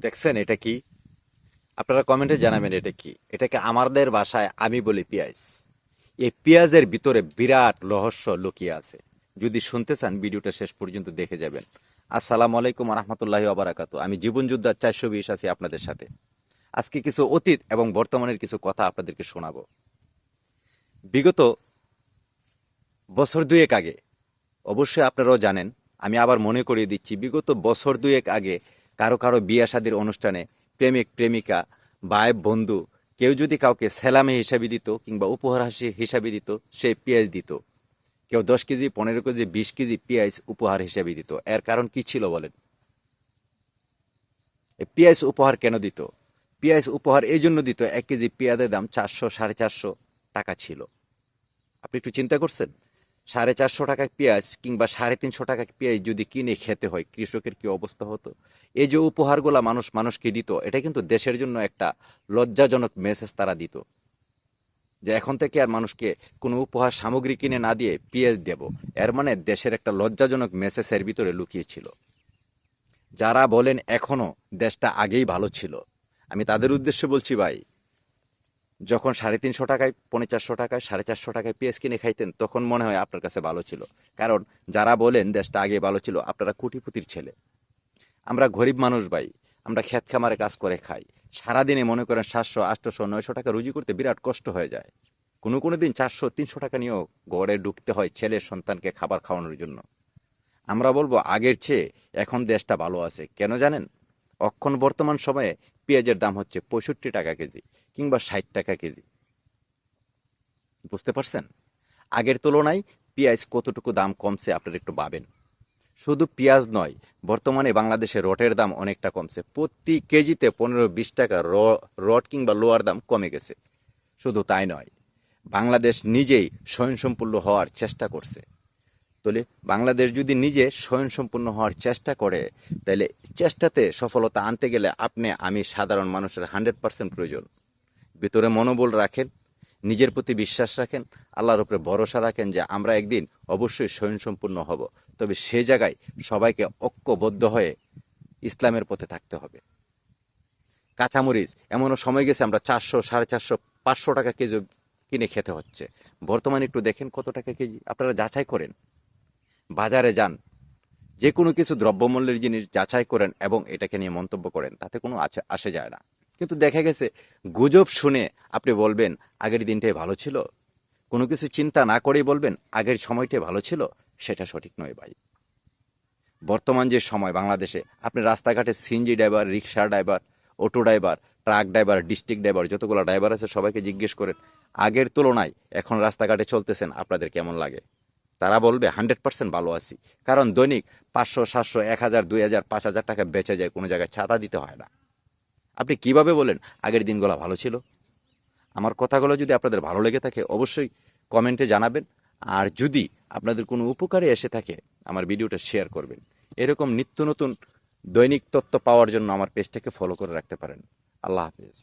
দেখছেন এটা কি? আপনারা কমেন্টে জানাবেন এটা কি। এটাকে আমাদের ভাষায় আমি বলি পেঁয়াজ। এই পেঁয়াজের ভিতরে বিরাট রহস্য লুকিয়ে আছে। যদি শুনতে চান ভিডিওটা শেষ পর্যন্ত দেখে যাবেন। আসসালামু আলাইকুম রহমতুল্লাহি ওবারাকাতু। আমি জীবন যোদ্ধা 420 আছি আপনাদের সাথে। আজকে কিছু অতীত এবং বর্তমানের কিছু কথা আপনাদেরকে শোনাবো। বিগত বছর দুয়েক আগে, অবশ্যই আপনারাও জানেন, আমি আবার মনে করিয়ে দিচ্ছি, বিগত বছর দুয়েক আগে কারো কারো বিয়া শাদির অনুষ্ঠানে প্রেমিক প্রেমিকা ভাই বন্ধু কেউ যদি কাউকে সেলামি হিসাবে দিত কিংবা উপহার হিসাবে দিত, সে পেঁয়াজ দিত। কেউ 10 কেজি 15 কেজি 20 কেজি পেঁয়াজ উপহার হিসাবে দিত। এর কারণ কি ছিল বলেন? পেঁয়াজ উপহার কেন দিত? পেঁয়াজ উপহার এই জন্য দিত, 1 কেজি পেঁয়াজের দাম 400 450 টাকা ছিল। আপনি একটু চিন্তা করছেন? 450 টাকায় পেঁয়াজ কিংবা 350 টাকায় পেঁয়াজ যদি কিনে খেতে হয়, কৃষকের কি অবস্থা হতো? এই যে উপহারগুলা মানুষ মানুষকে দিত, এটা কিন্তু দেশের জন্য একটা লজ্জাজনক মেসেজ তারা দিত, যে এখন থেকে আর মানুষকে কোনো উপহার সামগ্রী কিনে না দিয়ে পেঁয়াজ দেব। এর মানে দেশের একটা লজ্জাজনক মেসেজ এর ভিতরে লুকিয়ে ছিল। যারা বলেন এখনো দেশটা আগেই ভালো ছিল, আমি তাদের উদ্দেশ্যে বলছি, ভাই, যখন 350 টাকায় 450 টাকায় 450 টাকায় পেঁয়াজ কিনে খাইতেন, তখন মনে হয় আপনার কাছে ভালো ছিল। কারণ যারা বলেন দেশটা আগে ভালো ছিল, আপনারা কোটিপতির ছেলে। আমরা গরিব মানুষ ভাই, আমরা ক্ষেত খামারে কাজ করে খাই। সারাদিনে মনে করেন 700 800 900 টাকা রুজি করতে বিরাট কষ্ট হয়ে যায়। কোনো কোনো দিন 400 300 টাকা নিয়েও ঘরে ঢুকতে হয় ছেলে সন্তানকে খাবার খাওয়ানোর জন্য। আমরা বলবো আগের চেয়ে এখন দেশটা ভালো আছে। কেন জানেন? অক্ষণ বর্তমান সময়ে পেঁয়াজের দাম হচ্ছে 65 টাকা কেজি কিংবা 60 টাকা কেজি। বুঝতে পারছেন? আগের তুলনায় পেঁয়াজ কতটুকু দাম কমছে আপনারা একটু ভাবেন। শুধু পেঁয়াজ নয়, বর্তমানে বাংলাদেশে রটের দাম অনেকটা কমছে। প্রতি কেজিতে 15-20 টাকা রড কিংবা লোয়ার দাম কমে গেছে। শুধু তাই নয়, বাংলাদেশ নিজেই স্বয়ংসম্পূর্ণ হওয়ার চেষ্টা করছে। তাহলে বাংলাদেশ যদি নিজে স্বয়ংসম্পূর্ণ হওয়ার চেষ্টা করে, তাহলে চেষ্টাতে সফলতা আনতে গেলে আপনি আমি সাধারণ মানুষের 100% প্রয়োজন। ভিতরে মনোবল রাখেন, নিজের প্রতি বিশ্বাস রাখেন, আল্লাহর উপরে ভরসা রাখেন যে আমরা একদিন অবশ্যই স্বয়ংসম্পূর্ণ হব। তবে সে জায়গায় সবাইকে ঐক্যবদ্ধ হয়ে ইসলামের পথে থাকতে হবে। কাঁচামরিচ এমনও সময় গেছে আমরা 400 450 500 টাকা কেজি কিনে খেতে হচ্ছে। বর্তমানে একটু দেখেন কত টাকা কেজি। আপনারা যাচাই করেন, বাজারে যান, যে কোনো কিছু দ্রব্যমূল্যের জিনিস যাচাই করেন এবং এটাকে নিয়ে মন্তব্য করেন, তাতে কোনো আসে যায় না। কিন্তু দেখা গেছে গুজব শুনে আপনি বলবেন আগের দিনটাই ভালো ছিল, কোনো কিছু চিন্তা না করেই বলবেন আগের সময়টাই ভালো ছিল, সেটা সঠিক নয় ভাই। বর্তমান যে সময় বাংলাদেশে, আপনি রাস্তাঘাটে সিএনজি ড্রাইভার, রিক্সা driver, auto driver, truck driver, district driver, যতগুলো ড্রাইভার আছে সবাইকে জিজ্ঞেস করেন আগের তুলনায় এখন রাস্তাঘাটে চলতেছেন আপনাদের কেমন লাগে। তারা বলবে 100% ভালো আছি। কারণ দৈনিক 500 700 1000 2000 5000 টাকা বেঁচে যায়, কোনো জায়গায় ছাতা দিতে হয় না। আপনি কিভাবে বলেন আগের দিনগুলো ভালো ছিল? আমার কথাগুলো যদি আপনাদের ভালো লেগে থাকে অবশ্যই কমেন্টে জানাবেন। আর যদি আপনাদের কোনো উপকারে এসে থাকে, আমার ভিডিওটা শেয়ার করবেন। এরকম নিত্য নতুন দৈনিক তথ্য পাওয়ার জন্য আমার পেজটাকে ফলো করে রাখতে পারেন। আল্লাহ হাফিজ।